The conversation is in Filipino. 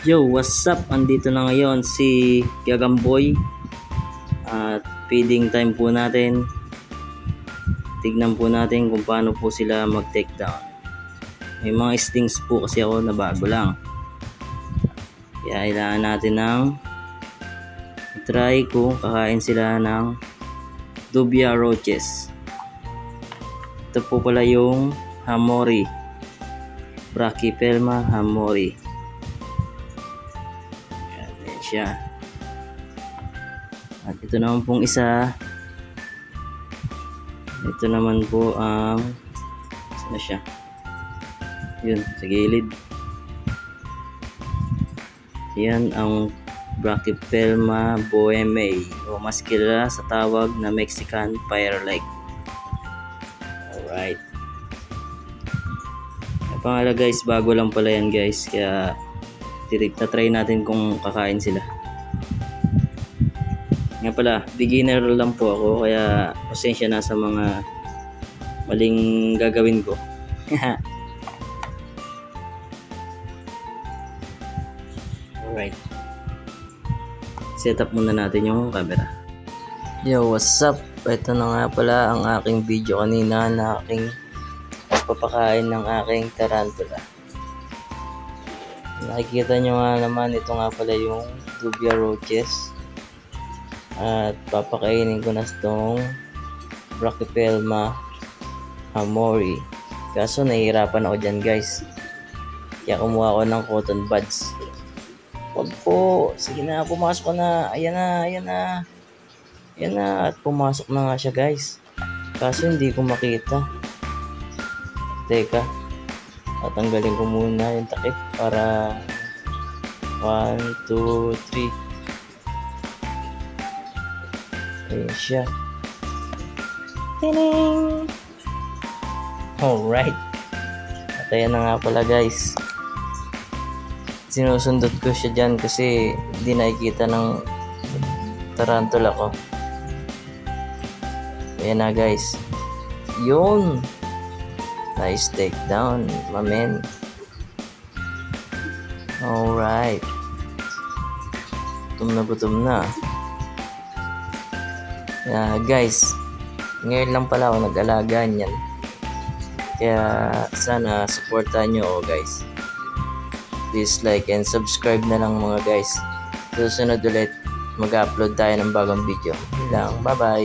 Yo, what's up? Andito na ngayon si Gagamboy at feeding time po natin. Tignan po natin kung paano po sila mag-take down. May mga stings po kasi ako na bago lang. Kaya kailangan natin ng try kung kakain sila ng dubia roaches. Ito po pala yung Hamori, Brachypelma hamori. Ayan siya. At ito naman pong isa. Ito naman po ang saan na siya? Yun, sa gilid. Yan ang Brachypelma boehmei o mas kilala sa tawag na Mexican fireleg. Alright. Pangala guys, bago lang pala yan guys, kaya try natin kung kakain sila. Nga pala, beginner lang po ako, kaya pasensya na sa mga maling gagawin ko. Alright, set up muna natin yung camera. Yo, what's up? Ito na nga pala ang aking video kanina na aking papakain ng aking tarantula. Nakikita nyo nga naman, ito nga pala yung dubia roaches at papakainin ko na itong Brachypelma hamori. Kaso nahihirapan ako dyan guys, kaya kumuha ko ng cotton buds. Wag po, sige na, pumasok na. Ayan na, ayan na, ayan na. At pumasok na nga siya guys, kaso hindi ko makita. Teka, tatanggalin ko muna yung takip para 1, 2, 3. Ayan siya. Tining! Alright. At ayan na nga pala guys. Sinusundot ko siya dyan kasi hindi nakikita ng tarantula ko. Ayan na guys. Yun! Nice takedown, my man. Alright. Gutom na. Yeah, guys, ngayon lang pala ako nag-alaga niyan. Kaya sana supportahan nyo ako guys. Please like and subscribe na lang mga guys. Susunod ulit, mag-upload tayo ng bagong video. Bye bye.